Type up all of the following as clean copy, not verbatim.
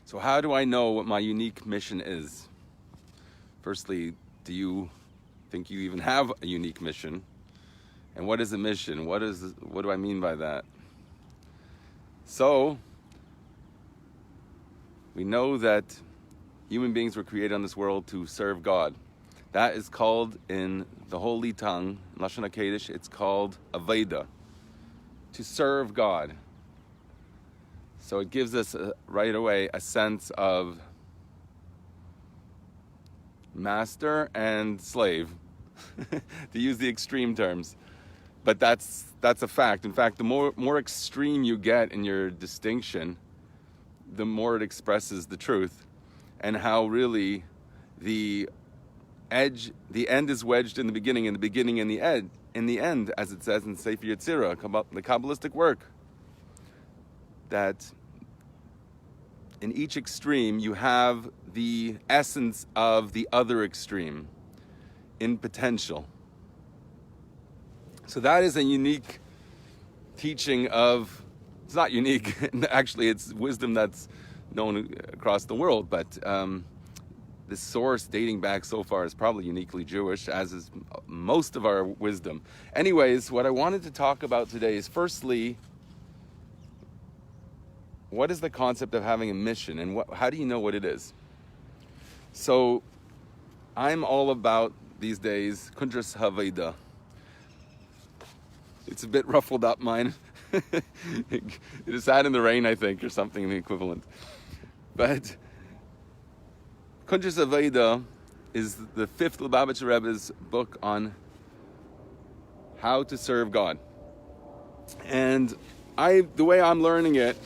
So how do I know what my unique mission is? Firstly, do you think you even have a unique mission? And what is a mission? What do I mean by that? So, we know that human beings were created on this world to serve God. That is called in the Holy Tongue, Lashon HaKodesh, it's called Aveda, to serve God. So it gives us right away a sense of master and slave, to use the extreme terms. But that's a fact. In fact, the more extreme you get in your distinction, the more it expresses the truth, and how really the end is wedged in the beginning, and the beginning in the end, as it says in Sefer Yetzirah, the Kabbalistic work, that in each extreme you have the essence of the other extreme in potential. So that is a unique teaching of, it's not unique, actually it's wisdom that's known across the world, but this source dating back so far is probably uniquely Jewish, as is most of our wisdom. Anyways, what I wanted to talk about today is, firstly, what is the concept of having a mission, and how do you know what it is? So I'm all about, these days, Kundras Haveda. It's a bit ruffled up, mine. It is sat in the rain, I think, or something the equivalent. But Kundras Haveda is the 5th Lubavitcher Rebbe's book on how to serve God. And the way I'm learning it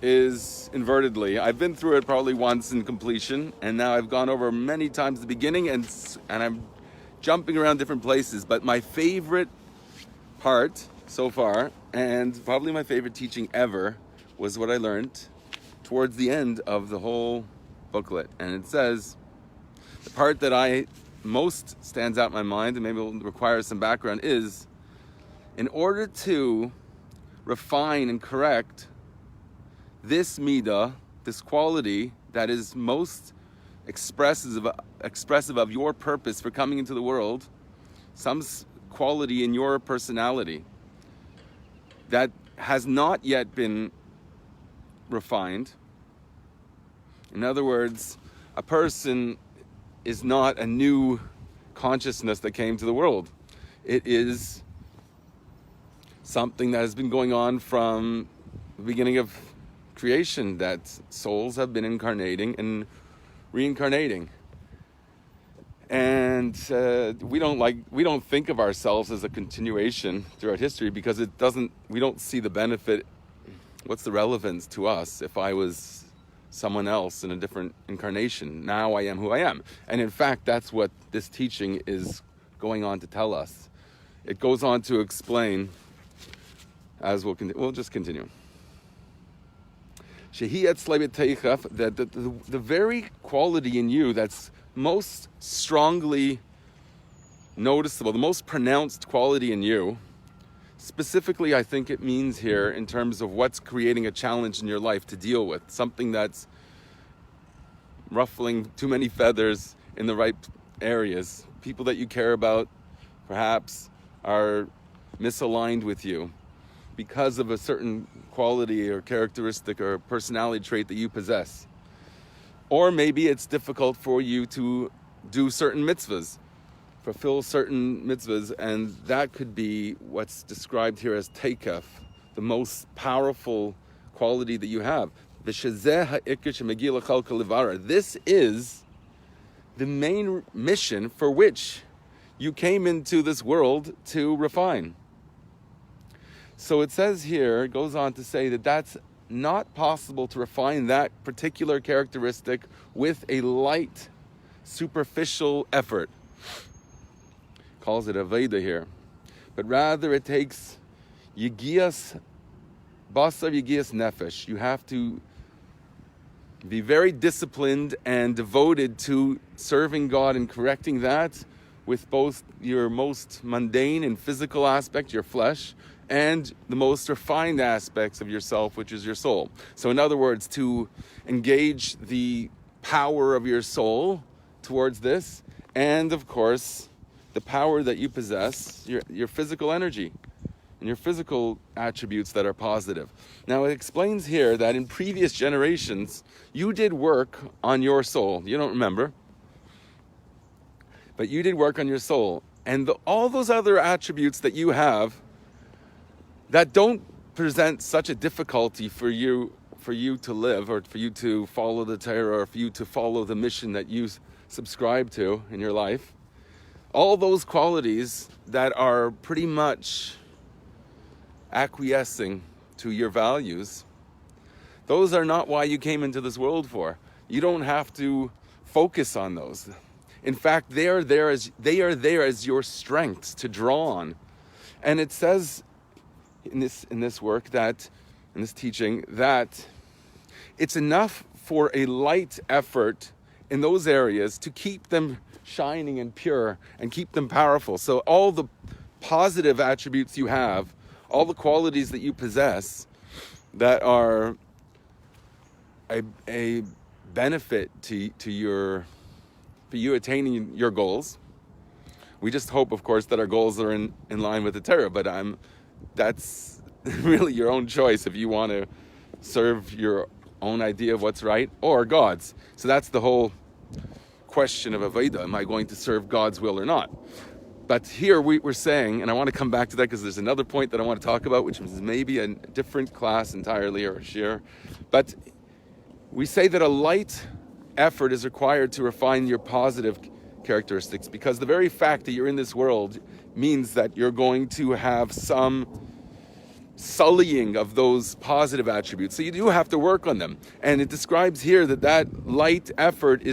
is invertedly. I've been through it probably once in completion, and now I've gone over many times the beginning, and I'm jumping around different places. But my favorite part so far, and probably my favorite teaching ever, was what I learned towards the end of the whole booklet. And it says, the part that most stands out in my mind, and maybe will require some background, is in order to refine and correct this midah, this quality that is most expressive of your purpose for coming into the world, some quality in your personality that has not yet been refined. In other words, a person is not a new consciousness that came to the world. It is something that has been going on from the beginning of creation, that souls have been incarnating and reincarnating. And we don't think of ourselves as a continuation throughout history, because we don't see the benefit. What's the relevance to us if I was someone else in a different incarnation? Now I am who I am. And in fact, that's what this teaching is going on to tell us. It goes on to explain, as we'll just continue. That the very quality in you that's most strongly noticeable, the most pronounced quality in you, specifically I think it means here in terms of what's creating a challenge in your life to deal with, something that's ruffling too many feathers in the right areas. People that you care about perhaps are misaligned with you because of a certain quality or characteristic or personality trait that you possess. Or maybe it's difficult for you to do certain mitzvahs, fulfill certain mitzvahs, and that could be what's described here as teikaf, the most powerful quality that you have. This is the main mission for which you came into this world to refine. So it says here, it goes on to say that that's not possible to refine that particular characteristic with a light, superficial effort. Calls it Aveda here. But rather it takes Yigias, Basar Yigias Nefesh. You have to be very disciplined and devoted to serving God and correcting that with both your most mundane and physical aspect, your flesh, and the most refined aspects of yourself, which is your soul. So in other words, to engage the power of your soul towards this, and of course, the power that you possess, your physical energy, and your physical attributes that are positive. Now it explains here that in previous generations, you did work on your soul. You don't remember, but you did work on your soul. And all those other attributes that you have that don't present such a difficulty for you to live, or for you to follow the Torah, or for you to follow the mission that you subscribe to in your life, all those qualities that are pretty much acquiescing to your values, those are not why you came into this world for. You don't have to focus on those. In fact, they are there as your strengths to draw on. And it says in this work, that in this teaching, that it's enough for a light effort in those areas to keep them shining and pure and keep them powerful. So all the positive attributes you have, all the qualities that you possess that are a benefit to you attaining your goals. We just hope, of course, that our goals are in line with the Torah, but that's really your own choice if you want to serve your own idea of what's right or God's. So that's the whole question of Avodah. Am I going to serve God's will or not? But here we're saying, and I want to come back to that because there's another point that I want to talk about, which is maybe a different class entirely, or a shir. But we say that a light effort is required to refine your positive characteristics, because the very fact that you're in this world means that you're going to have some sullying of those positive attributes. So you do have to work on them. And it describes here that light effort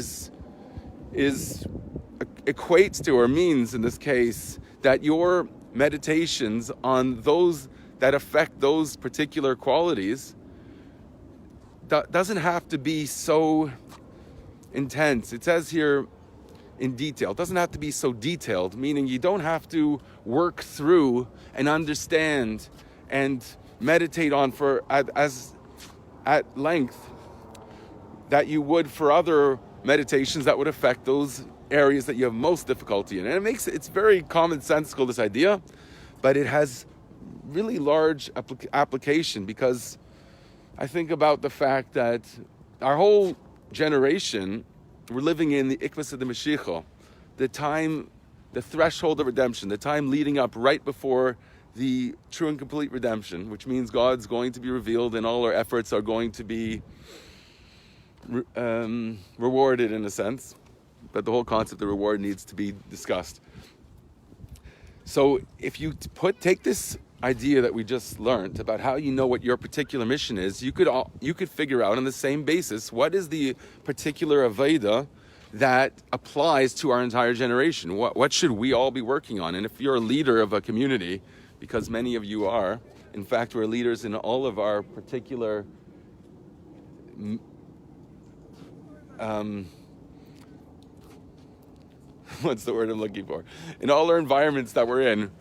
equates to, or means in this case, that your meditations on those that affect those particular qualities doesn't have to be so intense. It says here in detail. It doesn't have to be so detailed, meaning you don't have to work through and understand and meditate on at length that you would for other meditations that would affect those areas that you have most difficulty in. And it's very commonsensical, this idea, but it has really large application, because I think about the fact that our whole generation, we're living in the Ikvus of the Mashiach, the threshold of redemption, the time leading up right before the true and complete redemption, which means God's going to be revealed and all our efforts are going to be rewarded in a sense. But the whole concept of reward needs to be discussed. So if you take this idea that we just learned about how you know what your particular mission is, you could figure out on the same basis what is the particular Avodah that applies to our entire generation. What should we all be working on? And if you're a leader of a community, because many of you are, in fact, we're leaders in all of our particular what's the word I'm looking for? In all our environments that we're in,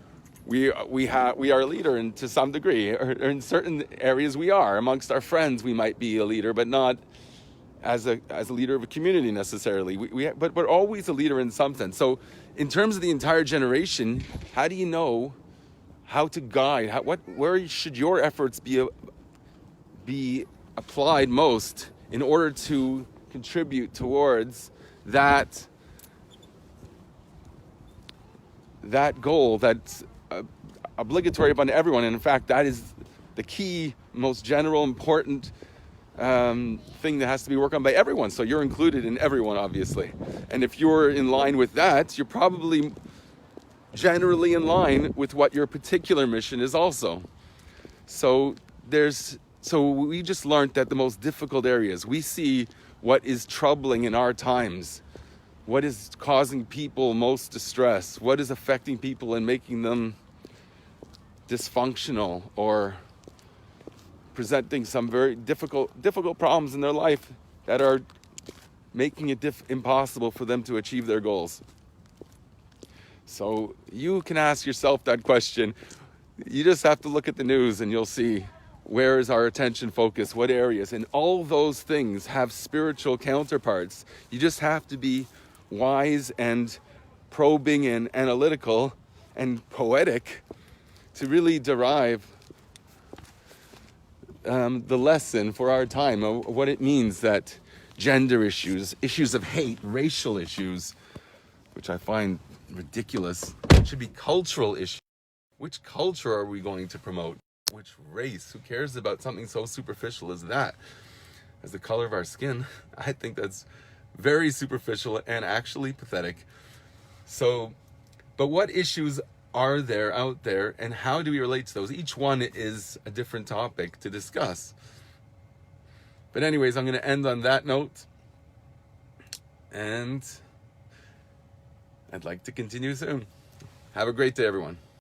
we are a leader, and to some degree, or in certain areas we are. Amongst our friends, we might be a leader, but not as a leader of a community necessarily. But we're always a leader in some sense. So, in terms of the entire generation, how do you know how to guide? Where should your efforts be applied most in order to contribute towards that goal that's obligatory upon everyone? And in fact, that is the key, most general, important thing that has to be worked on by everyone. So you're included in everyone, obviously. And if you're in line with that, you're probably generally in line with what your particular mission is also. So we just learned that the most difficult areas, we see what is troubling in our times, what is causing people most distress, what is affecting people and making them dysfunctional or presenting some very difficult problems in their life that are making it impossible for them to achieve their goals. So you can ask yourself that question. You just have to look at the news and you'll see where is our attention focused, what areas, and all those things have spiritual counterparts. You just have to be wise and probing and analytical and poetic to really derive the lesson for our time of what it means that gender issues, issues of hate, racial issues, which I find ridiculous, should be cultural issues. Which culture are we going to promote? Which race? Who cares about something so superficial as that? As the color of our skin? I think that's very superficial and actually pathetic. So, but what issues are there out there, and how do we relate to those? Each one is a different topic to discuss. But anyways, I'm going to end on that note, and I'd like to continue soon. Have a great day, everyone.